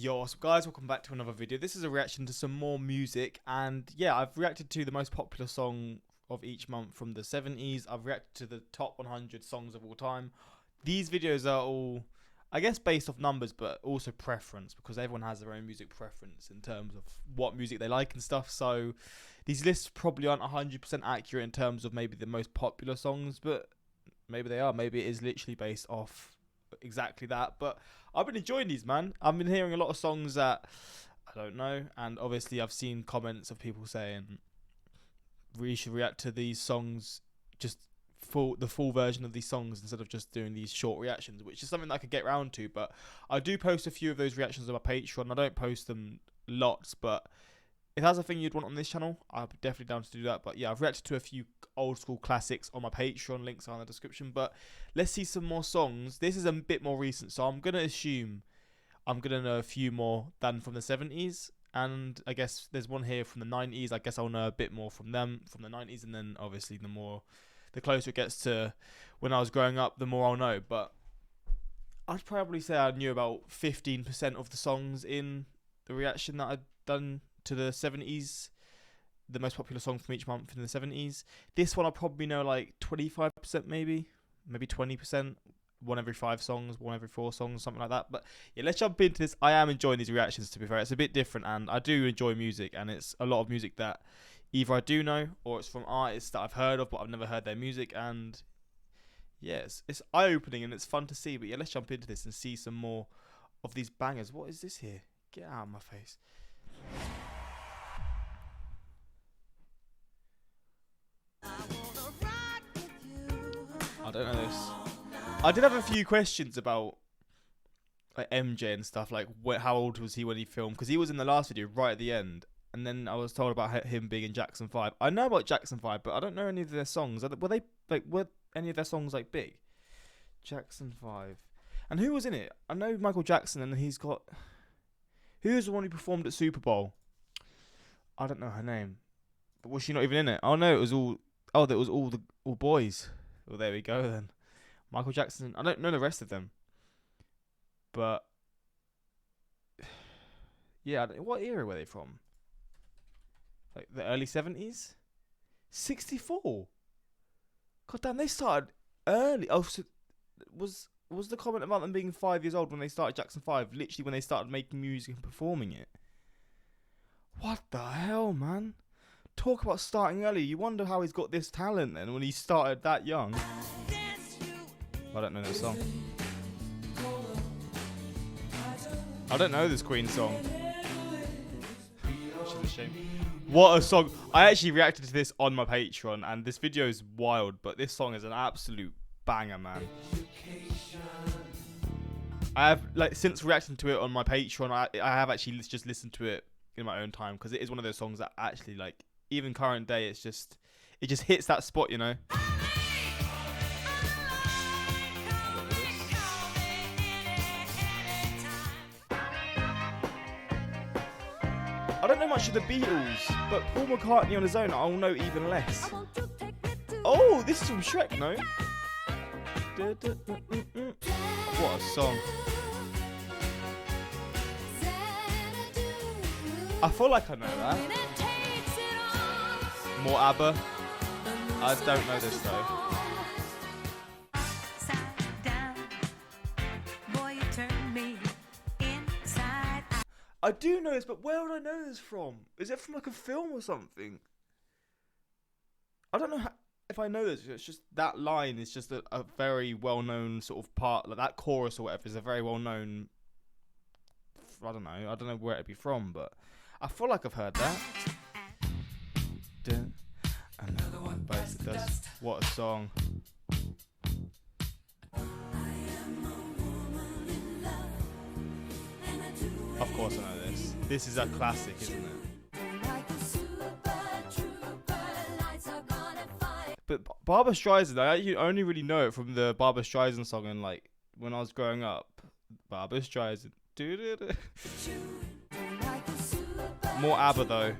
Yo, what's up guys, welcome back to another video. This is a reaction to some more music, and yeah, I've reacted to the most popular song of each month from the 70s. I've reacted to the top 100 songs of all time. These videos are all, I guess, based off numbers, but also preference, because everyone has their own music preference in terms of what music they like and stuff. So these lists probably aren't 100% accurate in terms of maybe the most popular songs, but maybe they are. Maybe it is literally based off exactly that. But I've been enjoying these, man. I've been hearing a lot of songs that I don't know, and obviously I've seen comments of people saying we should react to these songs, just the full version of these songs instead of just doing these short reactions, which is something that I could get round to. But I do post a few of those reactions on my Patreon. I don't post them lots, but if that's a thing you'd want on this channel, I'm definitely down to do that. But yeah, I've reacted to a few old school classics on my Patreon. Links are in the description. But let's see some more songs. This is a bit more recent, so I'm going to assume I'm going to know a few more than from the 70s. And I guess there's one here from the 90s. I guess I'll know a bit more from them from the 90s. And then obviously the closer it gets to when I was growing up, the more I'll know. But I'd probably say I knew about 15% of the songs in the reaction that I'd done to the 70s, the most popular song from each month in the 70s. This one I probably know like 25%, maybe 20%, one every 5 songs, one every 4 songs, something like that. But yeah, let's jump into this. I am enjoying these reactions, to be fair. It's a bit different, and I do enjoy music, and it's a lot of music that either I do know or it's from artists that I've heard of but I've never heard their music. And yeah, it's eye-opening and it's fun to see. But yeah, let's jump into this and see some more of these bangers. What is this here? Get out of my face. I don't know this. I did have a few questions about like MJ and stuff, like how old was he when he filmed, because he was in the last video right at the end, and then I was told about him being in Jackson 5. I know about Jackson 5, but I don't know any of their songs. Were any of their songs like big? Jackson 5. And who was in it? I know Michael Jackson, and he's got, who was the one who performed at Super Bowl? I don't know her name. But was she not even in it? Oh no, it was all, oh, that was all boys. Well, there we go then. Michael Jackson. I don't know the rest of them. But yeah, what era were they from? Like the early 70s? 64. God damn, they started early. Oh, so was the comment about them being 5 years old when they started Jackson 5 literally when they started making music and performing it? What the hell, man? Talk about starting early. You wonder how he's got this talent then when he started that young. I don't know this song. I don't know this Queen song. Which is a shame. What a song. I actually reacted to this on my Patreon, and this video is wild, but this song is an absolute banger, man. I have, like, since reacting to it on my Patreon, I have actually just listened to it in my own time, because it is one of those songs that actually, like, even current day, it just hits that spot, you know. I don't know much of the Beatles, but Paul McCartney on his own, I'll know even less. Oh, this is from Shrek, no? What a song. I feel like I know that. More ABBA. I don't know this though. I do know this, but where would I know this from? Is it from like a film or something? I don't know if I know this. It's just that line is just a very well-known sort of part. Like that chorus or whatever is a very well-known. I don't know where it'd be from, but I feel like I've heard that. Another one bites the dust. What a song. Of course I know this. This is a classic, isn't it? But Barbra Streisand, I only really know it from the Barbra Streisand song, and like when I was growing up. Barbra Streisand. More ABBA though.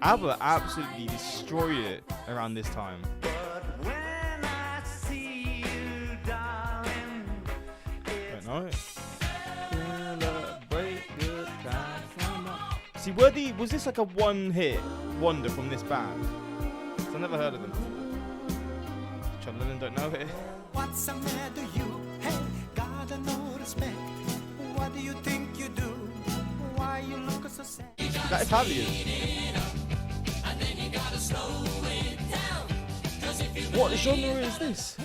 ABBA absolutely destroyed it around this time. Don't know it. See, was this like a one-hit wonder from this band? 'Cause I've never heard of them before. John Lennon don't know it. What's the matter you? Hey, gotta no respect. What do you think you do? Why you look so sad? Is that Italian? What genre is this?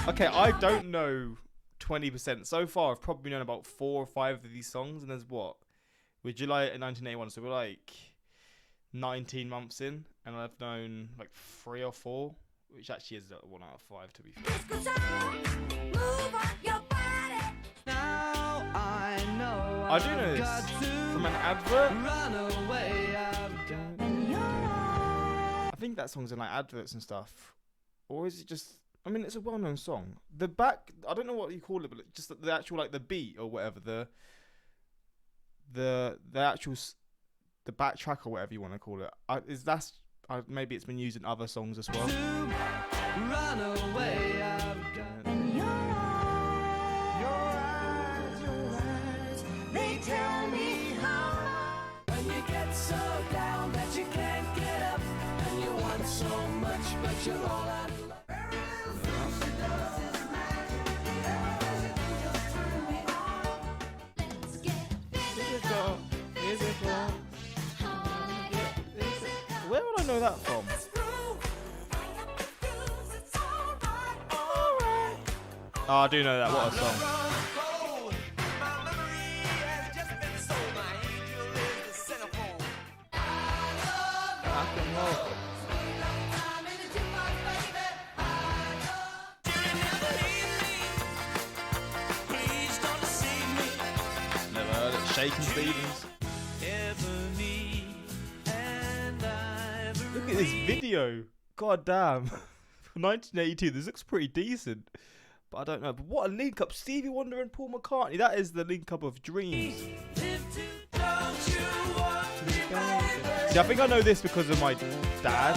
Okay, I don't know 20%. So far, I've probably known about 4 or 5 of these songs, and there's what? We're July 1981, so we're like 19 months in, and I've known like 3 or 4, which actually is 1 out of 5 to be fair. I do know this from an advert. I think that song's in like adverts and stuff, or is it just? I mean, it's a well-known song. I don't know what you call it, but just the actual like the beat or whatever, the actual the backtrack or whatever you want to call it. Maybe it's been used in other songs as well. Run away, I've got your eyes, they tell me how. When you get so down that you can't get up, and you want so much, but you're all out of luck. Where would I know that from? Oh, I do know that. What a song. Rock and roll. Never heard it. Shakin' Stevens. Look at this video. God damn. From 1982, this looks pretty decent. But I don't know. But what a link up. Stevie Wonder and Paul McCartney. That is the link up of dreams. See, I think I know this because of my dad.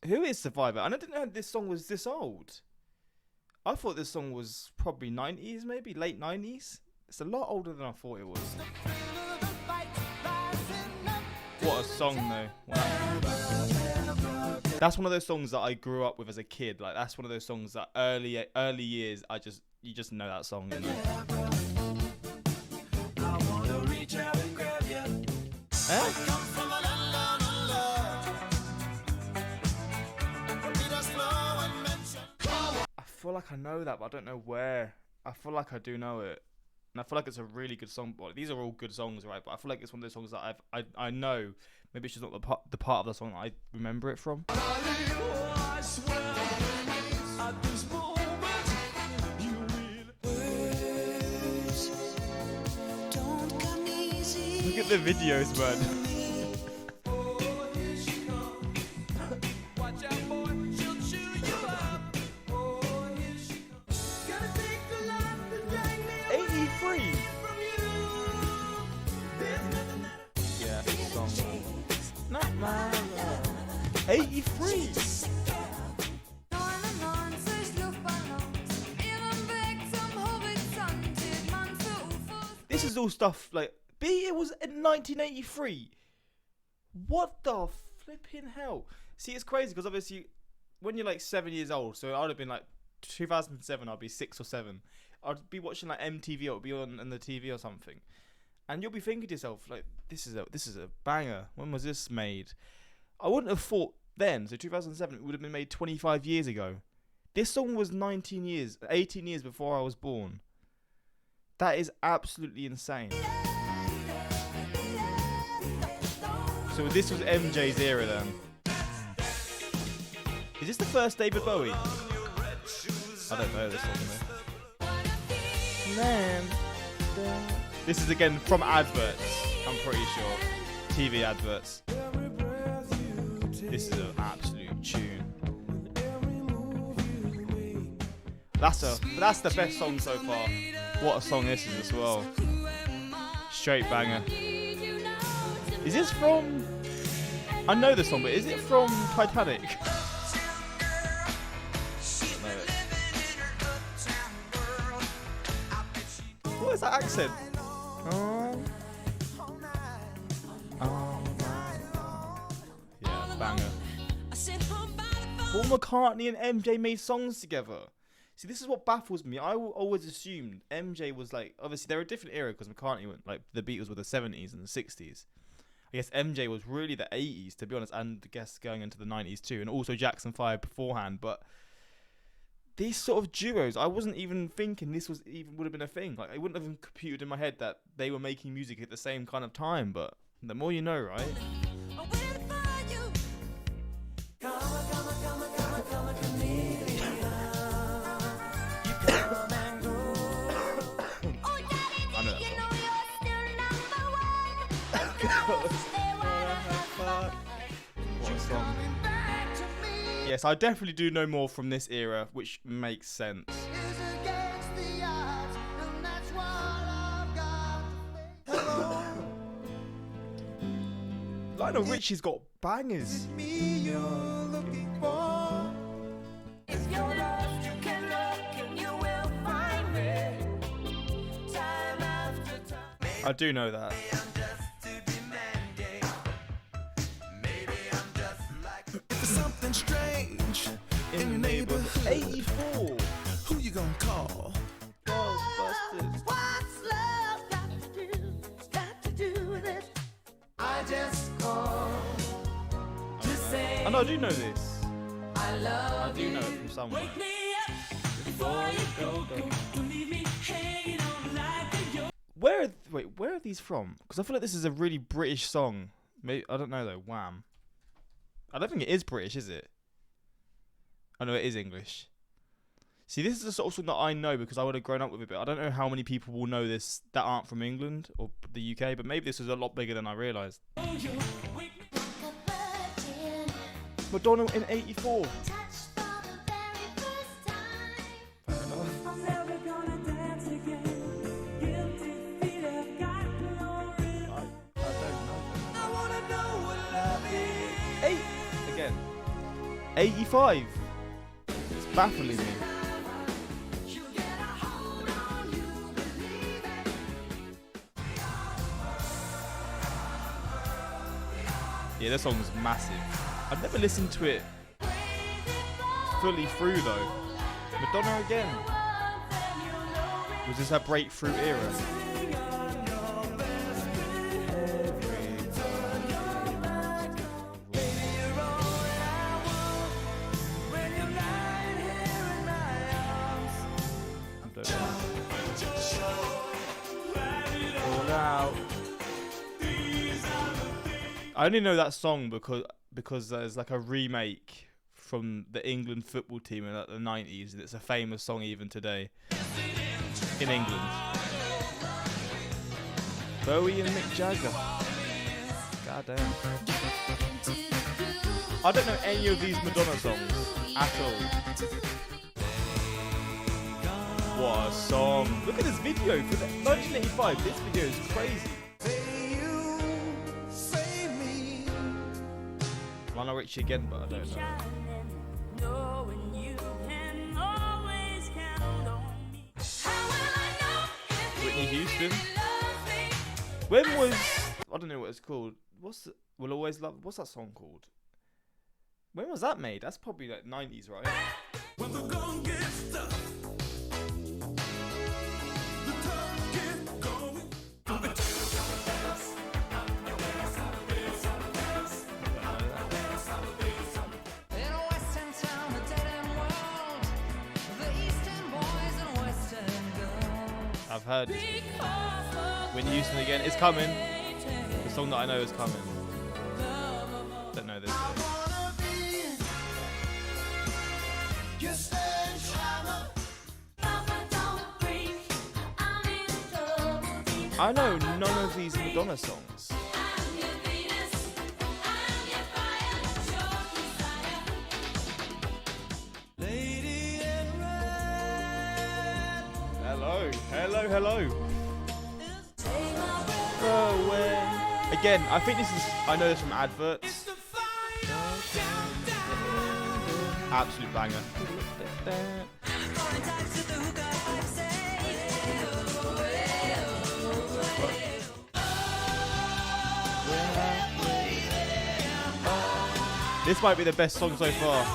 Who is Survivor? And I didn't know this song was this old. I thought this song was probably 90s, maybe late 90s. It's a lot older than I thought it was. What a song though. Wow. That's one of those songs that I grew up with as a kid. Like that's one of those songs that early years you just know that song, you know. I feel like I know that, but I don't know where. I feel like I do know it. And I feel like it's a really good song. But these are all good songs, right? But I feel like it's one of those songs that I know. Maybe it's just not the part of the song that I remember it from. Look at the videos, man. Yeah, song. Not my love. 83. This is all stuff like it was in 1983. What the flipping hell? See, it's crazy because obviously when you're like 7 years old, so I'd have been like 2007, I'd be 6 or 7. I'd be watching like MTV, or it would be on the TV or something, and you'll be thinking to yourself like, this is a banger. When was this made? I wouldn't have thought then. So 2007, it would have been made 25 years ago. This song was 18 years before I was born. That is absolutely insane. So this was MJ's era then. Is this the first David Bowie? I don't know this song though. This is again from adverts, I'm pretty sure. TV adverts. This is an absolute tune. That's the best song so far. What a song this is as well. Straight banger. Is this from... I know the song, but is it from Titanic? What is that accent? Yeah, banger. Paul McCartney and MJ made songs together. See, this is what baffles me. I always assumed MJ was like, obviously they're a different era because McCartney went, like, the Beatles were the 70s and the 60s. I guess MJ was really the 80s, to be honest, and I guess going into the 90s too, and also Jackson 5 beforehand. But these sort of duos, I wasn't even thinking this was even would have been a thing. Like, I wouldn't have computed in my head that they were making music at the same kind of time. But the more you know, right? What a song. Yes, I definitely do know more from this era, which makes sense. Lionel Richie's got bangers. I do know that. Something strange in your neighborhood. 84. Who you gonna call? Ghostbusters. What's love got to do with it? I just call to say I know, I do know this. I love I do know it from somewhere. Wake me up before you go. Don't leave me hanging on like a yo. Where are these from? Because I feel like this is a really British song. Maybe, I don't know though. Wham. I don't think it is British, is it? I know it is English. See, this is the sort of song that I know because I would have grown up with it, but I don't know how many people will know this that aren't from England or the UK, but maybe this is a lot bigger than I realised. Madonna in 84. Again. 85. It's baffling me. Yeah, this song's massive. I've never listened to it fully through though. Madonna again. Was this her breakthrough era? I only know that song because there's like a remake from the England football team in like the 90s, and it's a famous song even today in England. Bowie and Mick Jagger. God damn. I don't know any of these Madonna songs at all. What a song. Look at this video for the 1985. This video is crazy. Lionel Richie again, but I don't know. Whitney Houston. When was... I don't know what it's called. We'll Always Love... What's that song called? When was that made? That's probably like 90s, right? When the gun gets tough. I've heard this before. Whitney Houston again. It's coming. The song that I know is coming. Don't know this though. I know none of these Madonna songs. Hello. away. Again, I think this is. I know this from adverts. Absolute banger. This might be the best song so far.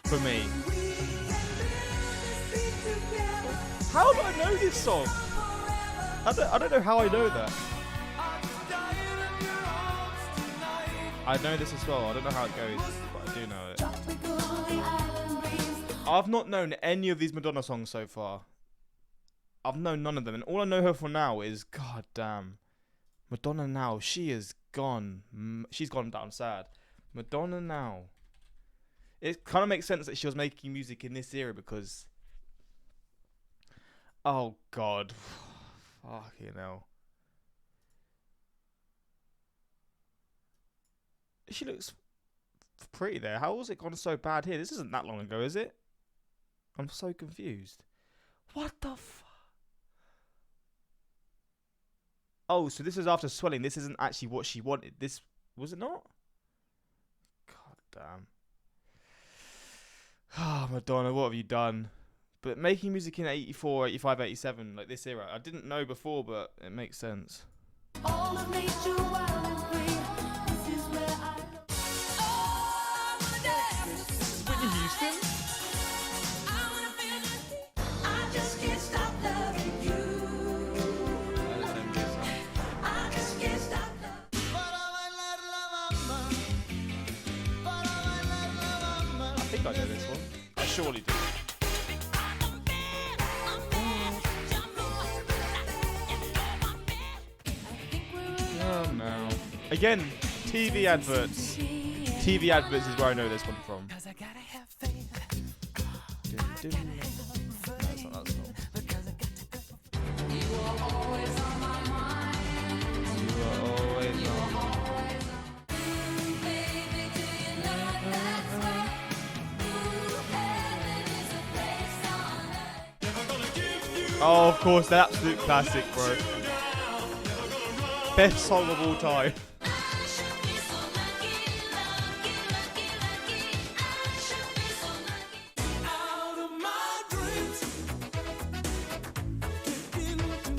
For me. How do I know this song? I don't know how I know that. I know this as well. I don't know how it goes, but I do know it. I've not known any of these Madonna songs so far. I've known none of them, and all I know her for now is, god damn, Madonna Now. She is gone. She's gone down sad. Madonna Now. It kind of makes sense that she was making music in this era because, oh god, fucking hell. She looks pretty there. How was it gone so bad here? This isn't that long ago, is it? I'm so confused. What the fuck? Oh, so this is after swelling. This isn't actually what she wanted. This, was it not? God damn. Ah, oh, Madonna, what have you done? But making music in 84, 85, 87, like this era, I didn't know before, but it makes sense. All of nature wild and free. This is where I Whitney Houston? I just can't stop loving you. I just can't stop I think I know this one. I surely do. Oh no. Again, TV adverts. TV adverts is where I know this one from. No, it's not that song. You are always on my mind. You are always on my mind. Baby, do you know that's right? Heaven is a place on earth. Oh, of course, the absolute classic, bro. Best song of all time.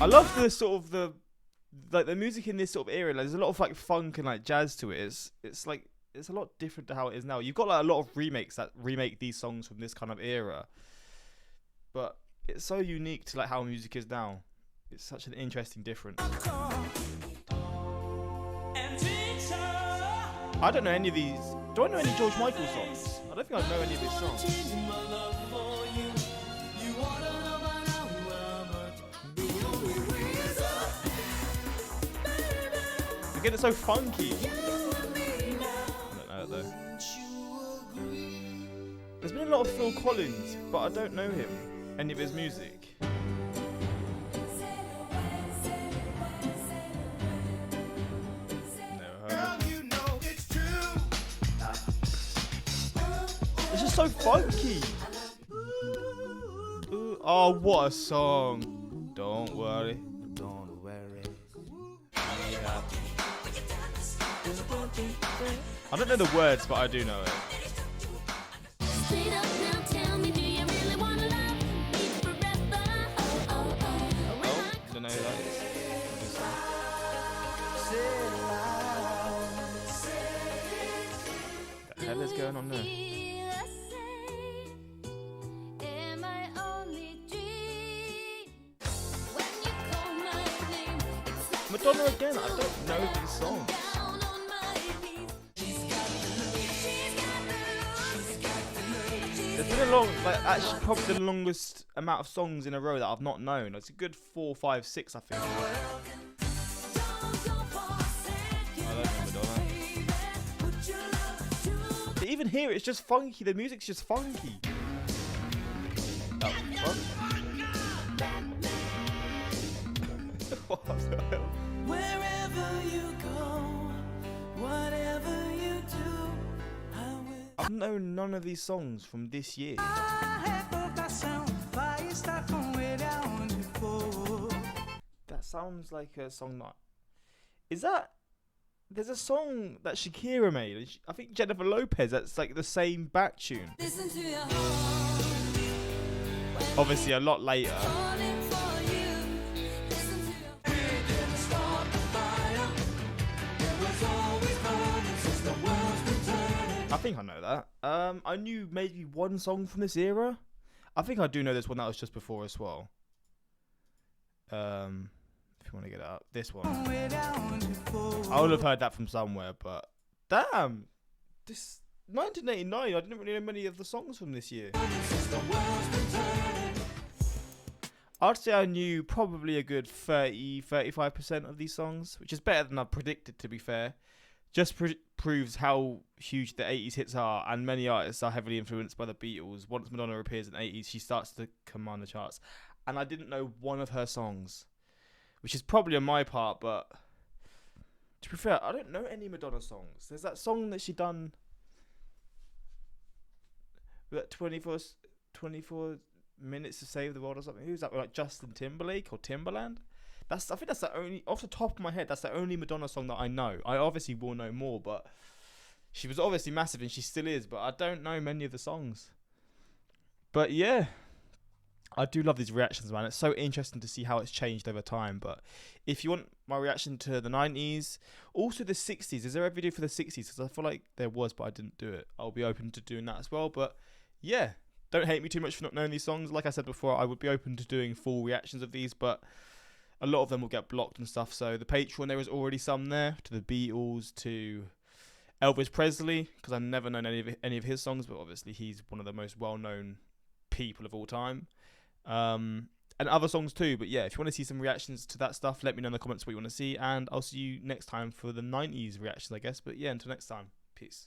I love the sort of the music in this sort of era. Like, there's a lot of like funk and like jazz to it. It's like it's a lot different to how it is now. You've got like a lot of remakes that remake these songs from this kind of era, but it's so unique to like how music is now. It's such an interesting difference. I don't know any of these. Do I know any George Michael songs? I don't think I know any of his songs. Again, it's so funky. I don't know it though. There's been a lot of Phil Collins, but I don't know him. Any of his music. It's just so funky. Ooh, oh, what a song. Don't worry. Don't worry. I don't know the words, but I do know it. Don't know who that is. What the hell is going on there? Madonna again, I don't know these songs. There's been a long, like actually probably the longest amount of songs in a row that I've not known. It's a good 4, 5, 6, I think. I don't know Madonna. But even here, it's just funky. The music's just funky. Oh, what? What the hell? Wherever you go, whatever you do, I will. I've known none of these songs from this year. sounds like a song that... Is that... There's a song that Shakira made. I think Jennifer Lopez, that's like the same back tune. Listen to your heart. Obviously a lot later. Calling for you. Listen to your We didn't start the fire. It was always burning since the world's been turning. I think I know that. I knew maybe one song from this era. I think I do know this one that was just before as well. If you want to get it up, this one. I would have heard that from somewhere, but damn, this 1989. I didn't really know many of the songs from this year. I'd say I knew probably a good 35% of these songs, which is better than I predicted, to be fair. Just proves how huge the 80s hits are, and many artists are heavily influenced by the Beatles. Once Madonna appears in the 80s, she starts to command the charts. And I didn't know one of her songs, which is probably on my part, but to be fair, I don't know any Madonna songs. There's that song that she done, that 24 minutes to save the world or something. Who's that? Like Justin Timberlake or Timberland? I think that's the only, off the top of my head, that's the only Madonna song that I know. I obviously will know more, but she was obviously massive and she still is, but I don't know many of the songs. But yeah, I do love these reactions, man. It's so interesting to see how it's changed over time. But if you want my reaction to the 90s, also the 60s, is there a video for the 60s? Because I feel like there was, but I didn't do it. I'll be open to doing that as well. But yeah, don't hate me too much for not knowing these songs. Like I said before, I would be open to doing full reactions of these, but a lot of them will get blocked and stuff. So the Patreon, there is already some there, to the Beatles, to Elvis Presley, because I've never known any of his songs, but obviously he's one of the most well-known people of all time. And other songs too. But yeah, if you want to see some reactions to that stuff, let me know in the comments what you want to see, and I'll see you next time for the 90s reactions, I guess. But yeah, until next time, peace.